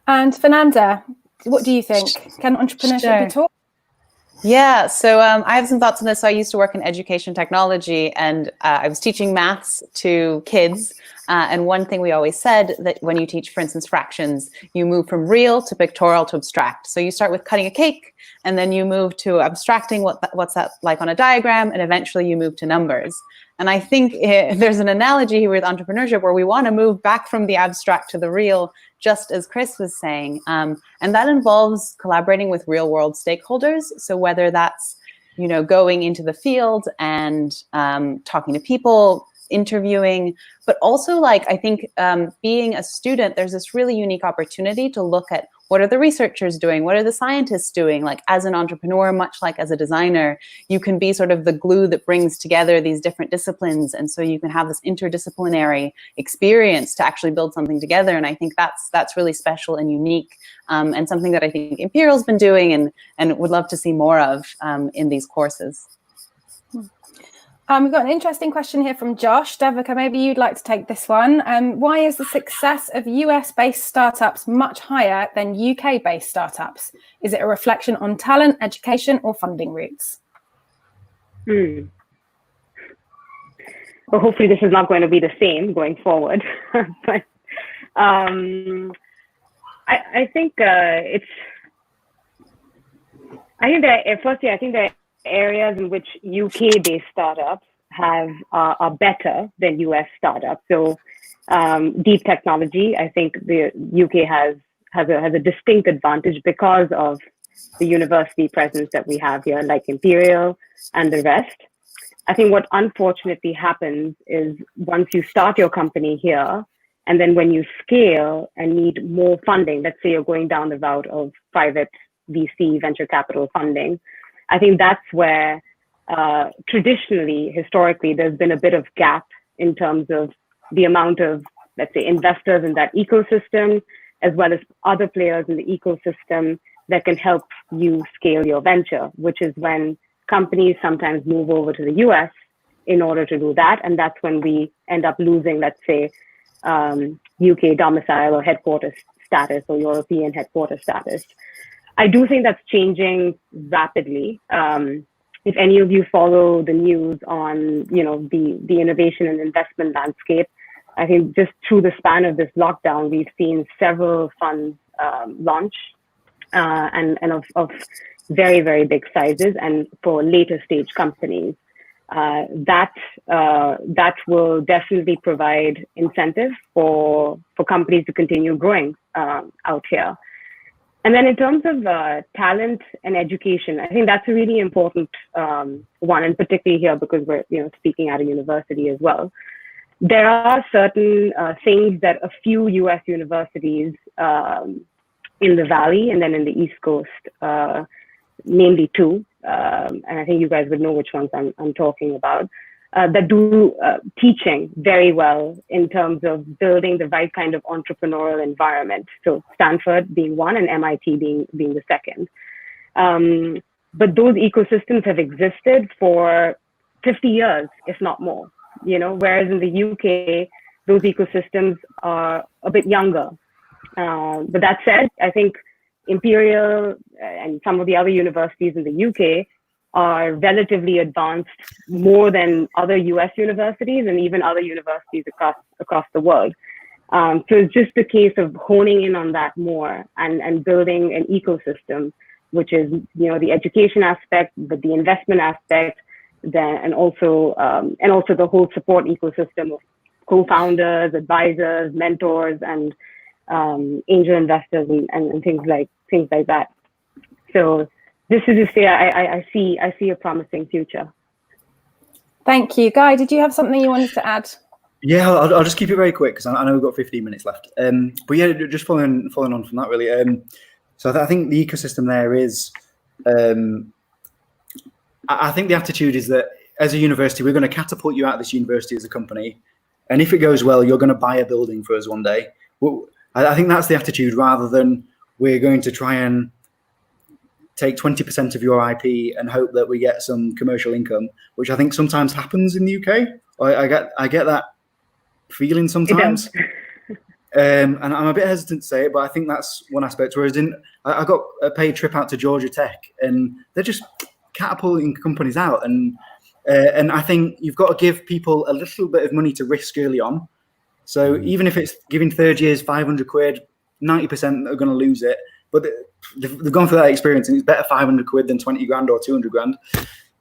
And Fernanda, what do you think? Can entrepreneurship be taught? Yeah, so I have some thoughts on this. So I used to work in education technology, and I was teaching maths to kids. And one thing we always said, that when you teach, for instance, fractions, you move from real to pictorial to abstract. So you start with cutting a cake, and then you move to abstracting what's that like on a diagram, and eventually you move to numbers. And I think there's an analogy here with entrepreneurship where we want to move back from the abstract to the real, just as Chris was saying. And that involves collaborating with real world stakeholders. So whether that's, going into the field and talking to people, interviewing, but also I think being a student, there's this really unique opportunity to look at what are the researchers doing? What are the scientists doing? As an entrepreneur, much like as a designer, you can be sort of the glue that brings together these different disciplines. And so you can have this interdisciplinary experience to actually build something together. And I think that's really special and unique, and something that I think Imperial's been doing and would love to see more of in these courses. We've got an interesting question here from Josh. Devika, maybe you'd like to take this one. Why is the success of US-based startups much higher than UK-based startups? Is it a reflection on talent, education, or funding routes? Well, hopefully this is not going to be the same going forward. But I think I think the areas in which UK-based startups are better than US startups. So deep technology. I think the UK has a distinct advantage because of the university presence that we have here, like Imperial and the rest. I think what unfortunately happens is once you start your company here, and then when you scale and need more funding, let's say you're going down the route of private VC venture capital funding, I think that's where traditionally, historically, there's been a bit of gap in terms of the amount of, let's say, investors in that ecosystem, as well as other players in the ecosystem that can help you scale your venture, which is when companies sometimes move over to the US in order to do that. And that's when we end up losing, let's say, UK domicile or headquarters status or European headquarters status. I do think that's changing rapidly. If any of you follow the news on, the innovation and investment landscape, I think just through the span of this lockdown, we've seen several funds launch and of very, very big sizes, and for later stage companies. That will definitely provide incentive for companies to continue growing out here. And then in terms of talent and education, I think that's a really important one, and particularly here because we're speaking at a university as well. There are certain things that a few US universities in the Valley and then in the East Coast, mainly two, and I think you guys would know which ones I'm talking about, that do teaching very well in terms of building the right kind of entrepreneurial environment. So Stanford being one and MIT being the second. But those ecosystems have existed for 50 years, if not more, whereas in the UK, those ecosystems are a bit younger. But that said, I think Imperial and some of the other universities in the UK are relatively advanced more than other US universities and even other universities across the world. So it's just a case of honing in on that more and building an ecosystem, which is, the education aspect, but the investment aspect, and also the whole support ecosystem of co-founders, advisors, mentors, and angel investors and things like that. So this is to say, I see a promising future. Thank you, Guy. Did you have something you wanted to add? Yeah, I'll just keep it very quick because I know we've got 15 minutes left. But yeah, just following on from that, really. So I think the ecosystem there is. I think the attitude is that as a university, we're going to catapult you out of this university as a company, and if it goes well, you're going to buy a building for us one day. Well, I think that's the attitude, rather than we're going to try and take 20% of your IP and hope that we get some commercial income, which I think sometimes happens in the UK. I get that feeling sometimes. And I'm a bit hesitant to say it, but I think that's one aspect. Whereas I got a paid trip out to Georgia Tech, and they're just catapulting companies out. And I think you've got to give people a little bit of money to risk early on. So even if it's giving third years 500 quid, 90% are going to lose it. But they've gone through that experience, and it's better 500 quid than 20 grand or 200 grand.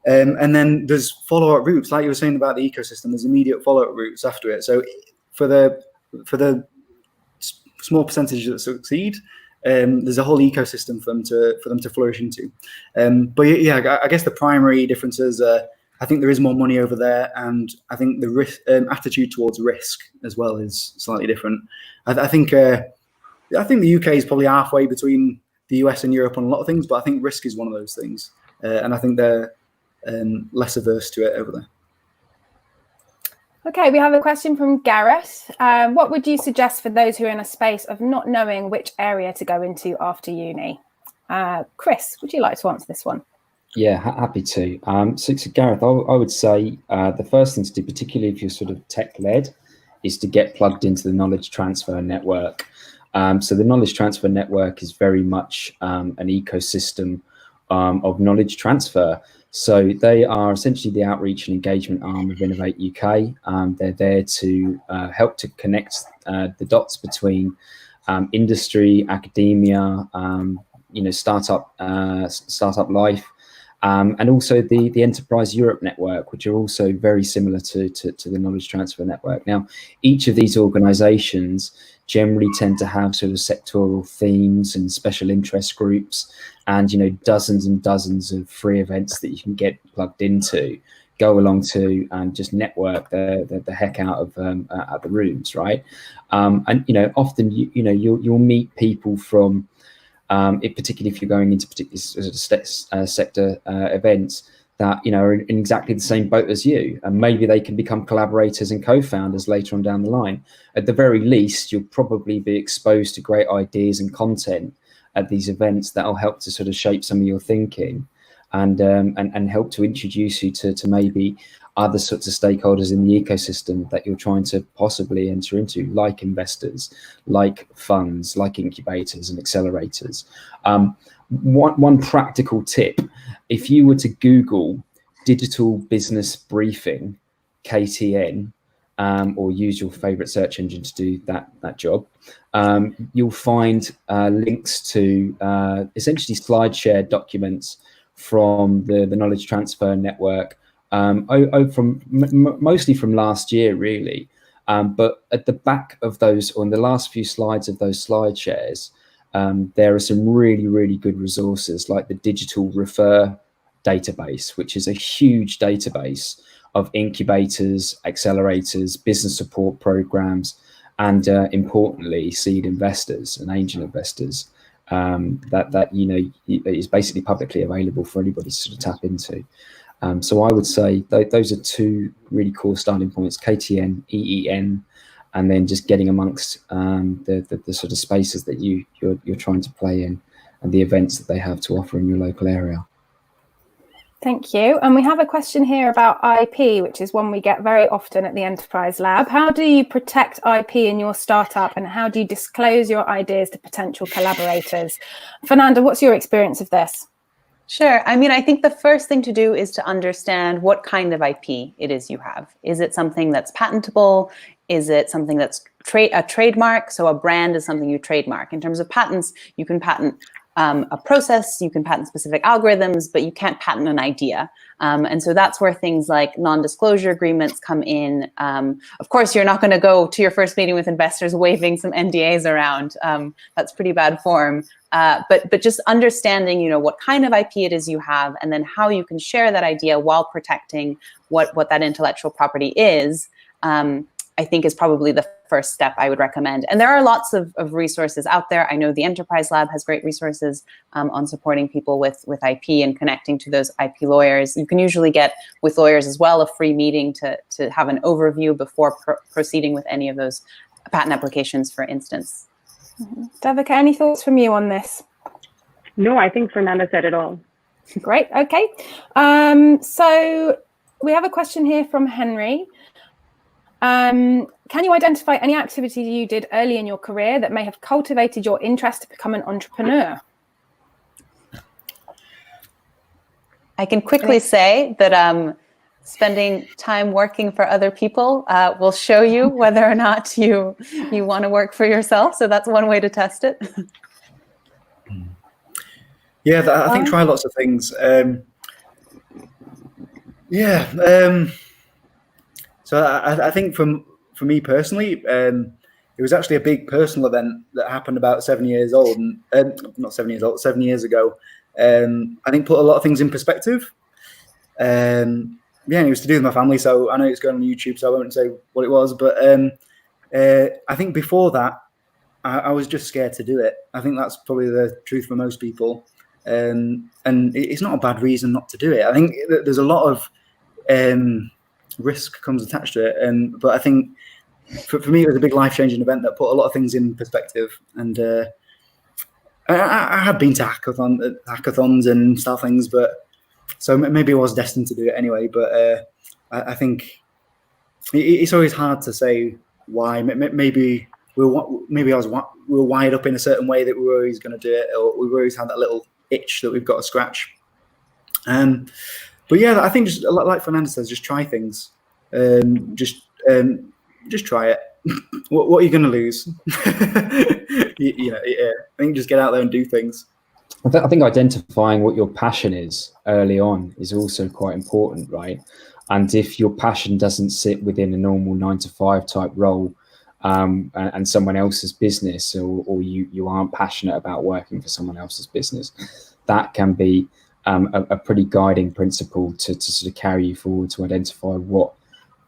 And then there's follow-up routes, like you were saying about the ecosystem. There's immediate follow-up routes after it. So for the small percentage that succeed, there's a whole ecosystem for them to flourish into. But yeah, I guess the primary differences. I think there is more money over there, and I think the risk attitude towards risk as well is slightly different. I think the UK is probably halfway between the US and Europe on a lot of things, but I think risk is one of those things, and I think they're less averse to it over there. Okay, we have a question from Gareth. What would you suggest for those who are in a space of not knowing which area to go into after uni? Chris, would you like to answer this one? Yeah, happy to. So Gareth, I would say the first thing to do, particularly if you're sort of tech-led, is to get plugged into the knowledge transfer network. So the knowledge transfer network is very much an ecosystem of knowledge transfer. So they are essentially the outreach and engagement arm of Innovate UK. They're there to help to connect the dots between industry, academia, startup life, and also the Enterprise Europe network, which are also very similar to the Knowledge Transfer Network. Now, each of these organizations generally tend to have sort of sectoral themes and special interest groups, and, you know, dozens and dozens of free events that you can get plugged into, go along to, and just network the heck out of at the rooms, right? And, you know, often you'll meet people from particularly if you're going into particular sector events that, you know, are in exactly the same boat as you, and maybe they can become collaborators and co-founders later on down the line. At the very least, you'll probably be exposed to great ideas and content at these events that will help to sort of shape some of your thinking, and help to introduce you to maybe other sorts of stakeholders in the ecosystem that you're trying to possibly enter into, like investors, like funds, like incubators and accelerators. One practical tip: if you were to Google digital business briefing, KTN, or use your favorite search engine to do that job, you'll find links to essentially slide share documents from the Knowledge Transfer Network, mostly from last year, really. But at the back of those, on the last few slides of those slide shares, there are some really, really good resources, like the Digital Refer database, which is a huge database of incubators, accelerators, business support programs, and importantly, seed investors and angel investors. That you know, is basically publicly available for anybody to sort of tap into. So I would say those are two really core starting points: KTN, EEN, and then just getting amongst the sort of spaces that you're trying to play in, and the events that they have to offer in your local area. Thank you. And we have a question here about IP, which is one we get very often at the Enterprise Lab. How do you protect IP in your startup, and how do you disclose your ideas to potential collaborators? Fernanda, what's your experience of this? Sure. I mean, I think the first thing to do is to understand what kind of IP it is you have. Is it something that's patentable? Is it something that's a trademark? So a brand is something you trademark. In terms of patents, you can patent a process, you can patent specific algorithms, but you can't patent an idea. And so that's where things like non-disclosure agreements come in. Of course, you're not going to go to your first meeting with investors waving some NDAs around. That's pretty bad form. But just understanding, you know, what kind of IP it is you have, and then how you can share that idea while protecting what that intellectual property is, I think is probably the first step I would recommend. And there are lots of resources out there. I know the Enterprise Lab has great resources on supporting people with IP and connecting to those IP lawyers. You can usually get, with lawyers as well, a free meeting to have an overview before proceeding with any of those patent applications, for instance. Devika, any thoughts from you on this? No, I think Fernanda said it all. Great. Okay. So we have a question here from Henry. Can you identify any activities you did early in your career that may have cultivated your interest to become an entrepreneur? I can quickly say that spending time working for other people will show you whether or not you want to work for yourself. So that's one way to test it. Yeah, I think try lots of things. So I think for me personally, it was actually a big personal event that happened about 7 years old, and not 7 years old, 7 years ago. I think put a lot of things in perspective. And it was to do with my family, so I know it's going on YouTube, so I won't say what it was. But I think before that, I was just scared to do it. I think that's probably the truth for most people. And it's not a bad reason not to do it. I think there's a lot of risk comes attached to it, but I think for me it was a big life-changing event that put a lot of things in perspective. And I had been to hackathons and stuff things, but so maybe I was destined to do it anyway. But I think it's always hard to say why. Maybe we were wired up in a certain way that we were always going to do it, or we've always had that little itch that we've got to scratch. But yeah, I think just like Fernanda says, just try things. Just try it. What are you going to lose? I think just get out there and do things. I think identifying what your passion is early on is also quite important, right? And if your passion doesn't sit within a normal 9-to-5 type role, and someone else's business, or you aren't passionate about working for someone else's business, that can be a pretty guiding principle to sort of carry you forward to identify what,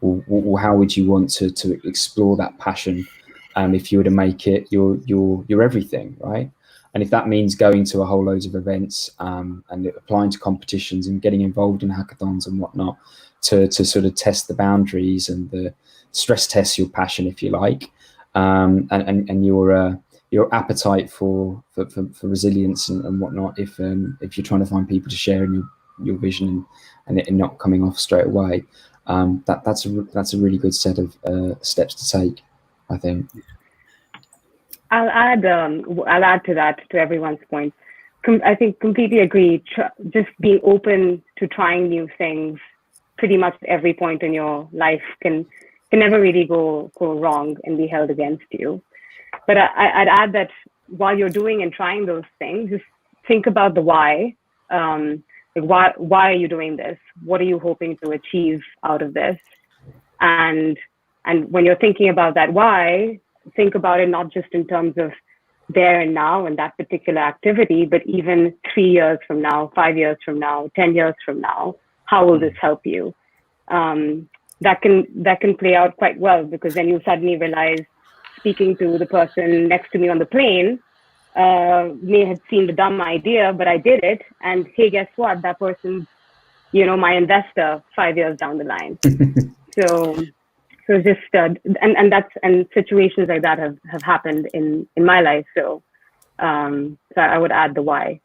or how would you want to explore that passion, if you were to make it your everything, right? And if that means going to a whole loads of events, and applying to competitions and getting involved in hackathons and whatnot to sort of test the boundaries and the stress test your passion, if you like, and your appetite for resilience and whatnot, if you're trying to find people to share in your vision and it not coming off straight away, that's a really good set of steps to take, I think. I'll add to that, to everyone's point. I think completely agree. Just being open to trying new things, pretty much every point in your life can never really go wrong and be held against you. But I'd add that while you're doing and trying those things, just think about the why. Like why are you doing this? What are you hoping to achieve out of this? And when you're thinking about that why, think about it not just in terms of there and now and that particular activity, but even 3 years from now, 5 years from now, 10 years from now, how will this help you? That can play out quite well, because then you suddenly realize, speaking to the person next to me on the plane, may have seemed a dumb idea, but I did it. And hey, guess what? That person's, my investor 5 years down the line. So just and situations like that have happened in my life. So I would add the why.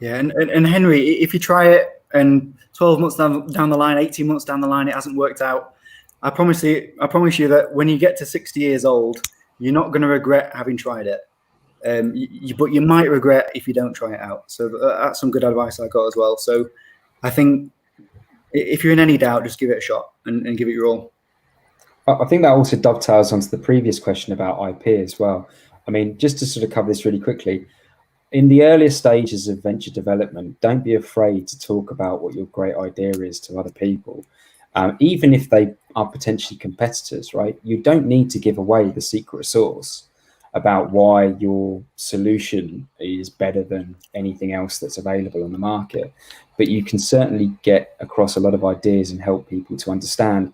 Yeah, and Henry, if you try it and 12 months down the line, 18 months down the line, it hasn't worked out, I promise you that when you get to 60 years old, you're not going to regret having tried it. But you might regret if you don't try it out. So that's some good advice I got as well. So I think if you're in any doubt, just give it a shot and give it your all. I think that also dovetails onto the previous question about IP as well. I mean, just to sort of cover this really quickly, in the earlier stages of venture development, don't be afraid to talk about what your great idea is to other people, even if they are potentially competitors, right? You don't need to give away the secret sauce about why your solution is better than anything else that's available on the market. But you can certainly get across a lot of ideas and help people to understand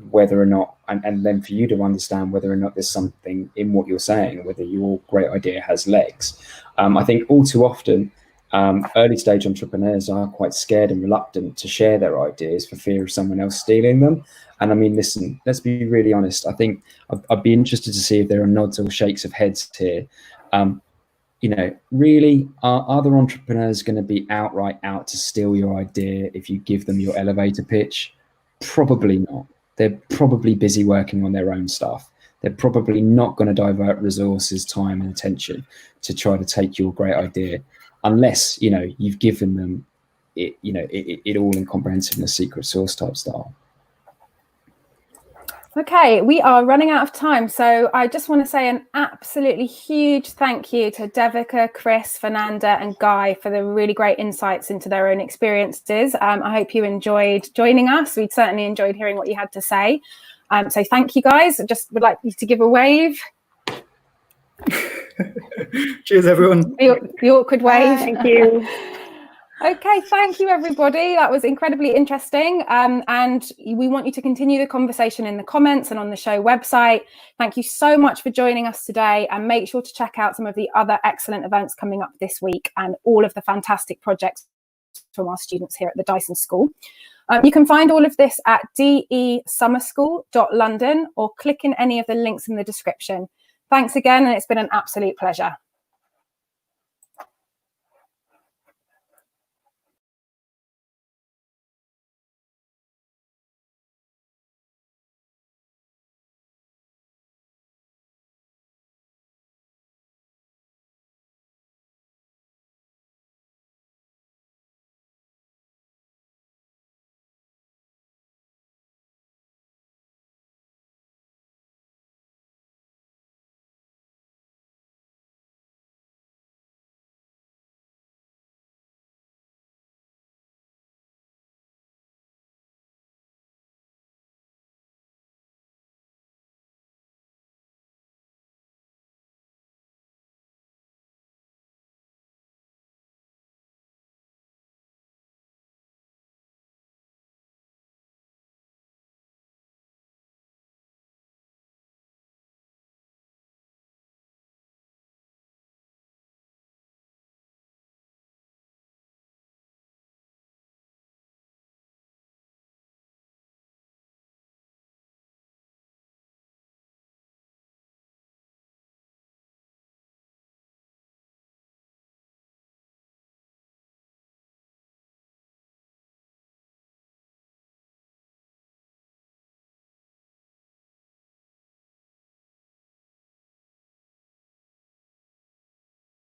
whether or not, and then for you to understand whether or not there's something in what you're saying, whether your great idea has legs. I think all too often, early stage entrepreneurs are quite scared and reluctant to share their ideas for fear of someone else stealing them. And I mean, listen, let's be really honest. I think I'd be interested to see if there are nods or shakes of heads here. Really, are other entrepreneurs going to be outright out to steal your idea if you give them your elevator pitch? Probably not. They're probably busy working on their own stuff. They're probably not going to divert resources, time, and attention to try to take your great idea, unless you've given them it all in comprehensiveness, secret sauce type style. Okay, we are running out of time, so I just want to say an absolutely huge thank you to Devika, Chris, Fernanda and Guy for the really great insights into their own experiences. I hope you enjoyed joining us. We'd certainly enjoyed hearing what you had to say. So thank you guys. I just would like you to give a wave. Cheers, everyone. The awkward wave. Thank you. Okay, thank you, everybody. That was incredibly interesting. And we want you to continue the conversation in the comments and on the show website. Thank you so much for joining us today. And make sure to check out some of the other excellent events coming up this week and all of the fantastic projects from our students here at the Dyson School. You can find all of this at desummerschool.london or click in any of the links in the description. Thanks again, and it's been an absolute pleasure.